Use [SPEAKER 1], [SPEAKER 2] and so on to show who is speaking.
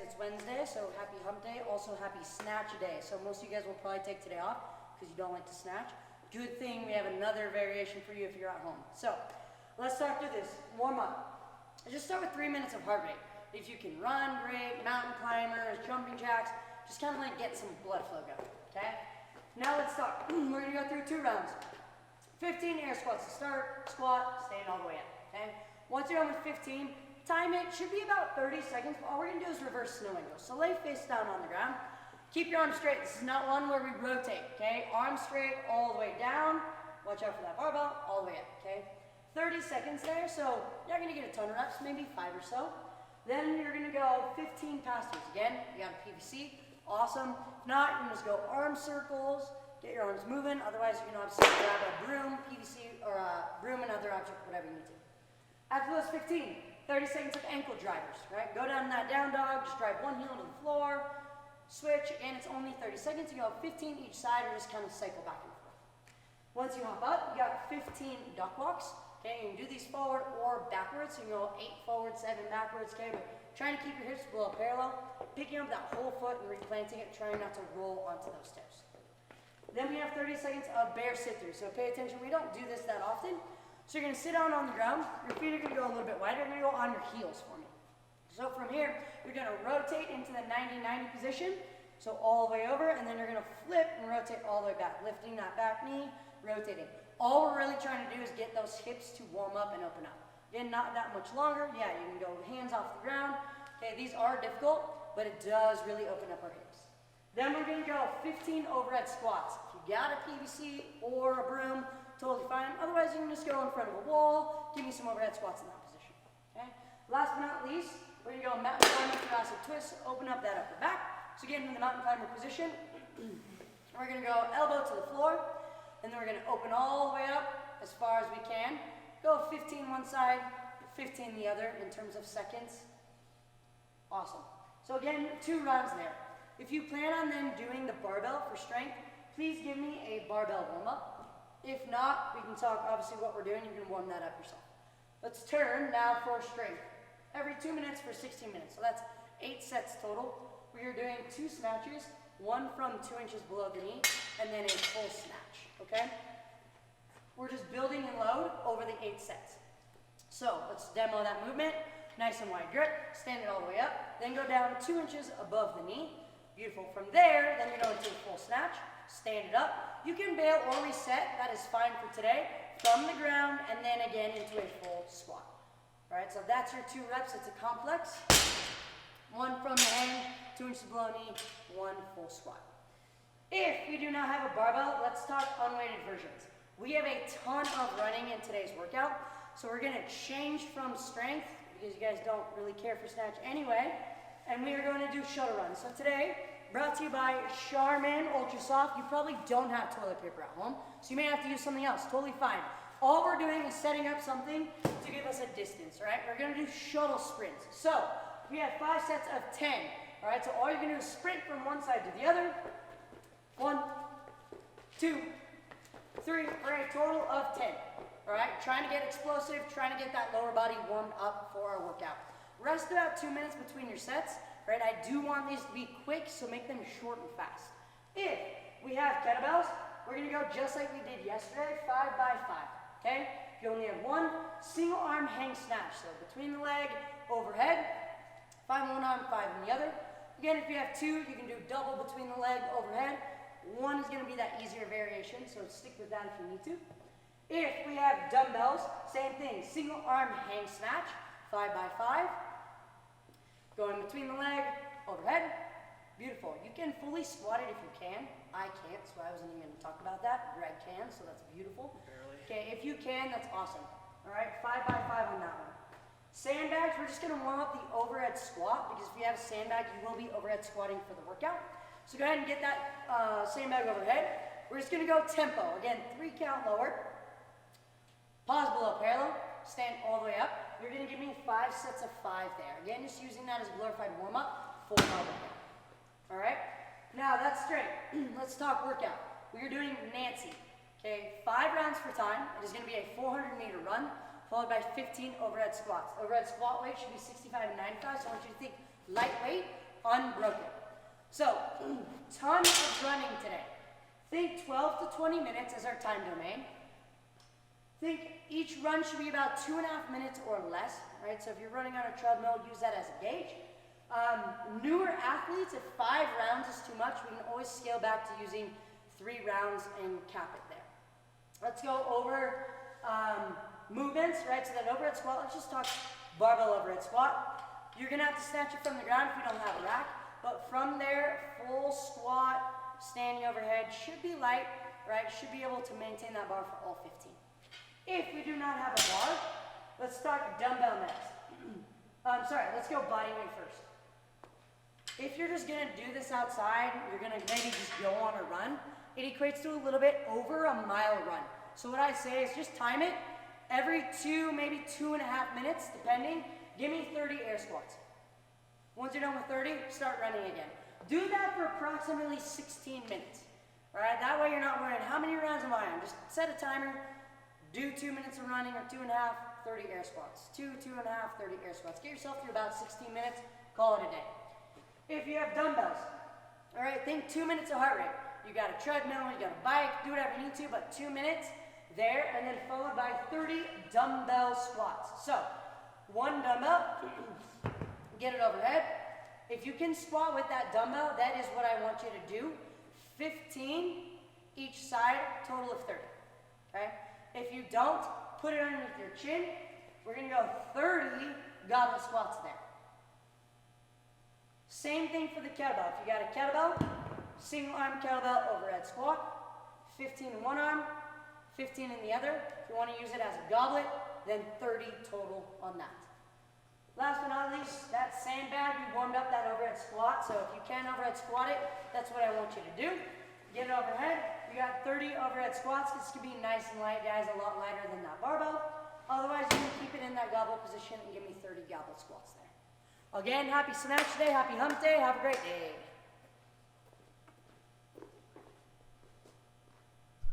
[SPEAKER 1] it's Wednesday, so happy hump day. Also happy snatch day. So most of you guys will probably take today off because you don't like to snatch. Good thing we have another variation for you if you're at home. So let's start through this. Warm up. Just start with 3 minutes of heart rate. If you can run, great. Mountain climbers, jumping jacks, just kind of like get some blood flow going, okay? Now let's start. We're gonna go through 2 rounds. 15 air squats to start, squat, stand all the way up, okay? Once you're done with 15, time it, should be about 30 seconds, but all we're gonna do is reverse snow angles. So lay face down on the ground. Keep your arms straight. This is not one where we rotate, okay? Arms straight all the way down. Watch out for that barbell, all the way up, okay? 30 seconds there, so you're not gonna get a ton of reps, maybe 5 or so. Then you're gonna go 15 pass-throughs. Again, you got a PVC, awesome. If not, you can just go arm circles, get your arms moving. Otherwise, you can obviously grab a broom, PVC, or a broom, another object, whatever you need to. After those 15, 30 seconds of ankle drivers, right? Go down that down dog, just drive one heel to the floor, switch, and it's only 30 seconds. You go 15 each side, or just kind of cycle back and forth. Once you hop up, you got 15 duck walks. Okay, you can do these forward or backwards. So you can go 8 forward, 7 backwards, okay? But trying to keep your hips below parallel, picking up that whole foot and replanting it, trying not to roll onto those toes. Then we have 30 seconds of bear sit-through. So pay attention, we don't do this that often. So you're gonna sit down on the ground, your feet are gonna go a little bit wider, you're gonna go on your heels for me. So from here, you're gonna rotate into the 90-90 position, so all the way over, and then you're gonna flip and rotate all the way back, lifting that back knee, rotating. All we're really trying to do is get those hips to warm up and open up. Again, not that much longer. Yeah, you can go hands off the ground. Okay, these are difficult, but it does really open up our hips. Then we're gonna go 15 overhead squats. If you got a PVC or a broom, totally fine. Otherwise, you can just go in front of a wall, give me some overhead squats in that position, okay? Last but not least, we're gonna go mountain climber, thoracic twist, open up that upper back. So get into the mountain climber position. We're gonna go elbow to the floor, and then we're gonna open all the way up as far as we can. Go 15 one side, 15 the other in terms of seconds. Awesome. So again, 2 rounds there. If you plan on then doing the barbell for strength, please give me a barbell warm up. If not, we can talk obviously what we're doing. You can warm that up yourself. Let's turn now for strength. Every 2 minutes for 16 minutes. So that's 8 sets total. We are doing 2 snatches, one from 2 inches below the knee, and then a full snatch, okay? We're just building and load over the 8 sets. So let's demo that movement. Nice and wide grip, stand it all the way up, then go down 2 inches above the knee. Beautiful. From there, then you're going to a full snatch, stand it up. You can bail or reset, that is fine for today, from the ground and then again into a full squat. All right, so that's your 2 reps, it's a complex. 1 from the hang, 2 inches below knee, 1 full squat. If you do not have a barbell, let's talk unweighted versions. We have a ton of running in today's workout, so we're gonna change from strength, because you guys don't really care for snatch anyway, and we are going to do shuttle runs. So today, brought to you by Charmin Ultra Soft. You probably don't have toilet paper at home, so you may have to use something else, totally fine. All we're doing is setting up something to give us a distance, right? We're gonna do shuttle sprints. So, we have 5 sets of 10, all right? So all you're gonna do is sprint from one side to the other. 1, 2, 3, for a total of 10, all right? Trying to get explosive, trying to get that lower body warmed up for our workout. Rest about 2 minutes between your sets, right? I do want these to be quick, so make them short and fast. If we have kettlebells, we're gonna go just like we did yesterday, 5 by 5, okay? If you only have 1, single arm hang snatch, so between the leg, overhead, 5 in one arm, 5 in the other. Again, if you have 2, you can do double between the leg, overhead. 1 is gonna be that easier variation, so stick with that if you need to. If we have dumbbells, same thing, single arm hang snatch, 5 by 5. Going between the leg, overhead. Beautiful. You can fully squat it if you can. I can't, so I wasn't even going to talk about that. Greg can, so that's beautiful. Barely. Okay, if you can, that's awesome. All right, 5 by 5 on that one. Sandbags, we're just going to warm up the overhead squat, because if you have a sandbag, you will be overhead squatting for the workout. So go ahead and get that sandbag overhead. We're just going to go tempo. Again, 3 count lower. Pause below parallel. Stand all the way up. You're going to give me 5 sets of 5 there. Again, just using that as a glorified warm-up, full power workout. All right? Now, that's straight. Let's talk workout. We are doing Nancy. Okay, 5 rounds for time. It is going to be a 400-meter run, followed by 15 overhead squats. Overhead squat weight should be 65 and 95, so I want you to think lightweight, unbroken. So, ton of running today. Think 12 to 20 minutes as our time domain. Think each run should be about 2.5 minutes or less, right? So if you're running on a treadmill, use that as a gauge. Newer athletes, if 5 rounds is too much, we can always scale back to using 3 rounds and cap it there. Let's go over movements, right? So that overhead squat, let's just talk barbell overhead squat. You're gonna have to snatch it from the ground if you don't have a rack, but from there, full squat, standing overhead, should be light, right? Should be able to maintain that bar for all 15. If we do not have a bar, let's talk dumbbell next. Let's go body weight first. If you're just gonna do this outside, you're gonna maybe just go on a run, it equates to a little bit over a mile run. So what I say is just time it. Every 2, maybe 2.5 minutes, depending, give me 30 air squats. Once you're done with 30, start running again. Do that for approximately 16 minutes. All right, that way you're not worrying, how many rounds am I on? Just set a timer, do 2 minutes of running or 2.5, 30 air squats. 2.5, 30 air squats. Get yourself through about 16 minutes, call it a day. If you have dumbbells, all right, think 2 minutes of heart rate. You got a treadmill, you got a bike, do whatever you need to, but 2 minutes there, and then followed by 30 dumbbell squats. So, 1 dumbbell, get it overhead. If you can squat with that dumbbell, that is what I want you to do. 15 each side, total of 30, okay? If you don't, put it underneath your chin. We're gonna go 30 goblet squats there. Same thing for the kettlebell. If you got a kettlebell, single arm kettlebell overhead squat, 15 in one arm, 15 in the other. If you want to use it as a goblet, then 30 total on that. Last but not least, that sandbag, we warmed up that overhead squat, so if you can overhead squat it, that's what I want you to do. Get it overhead. You got 30 overhead squats. This can be nice and light, guys, a lot lighter than that barbell. Otherwise, you can keep it in that goblet position and give me 30 goblet squats there. Again, happy Snatch Day, happy Hump Day, have a great day.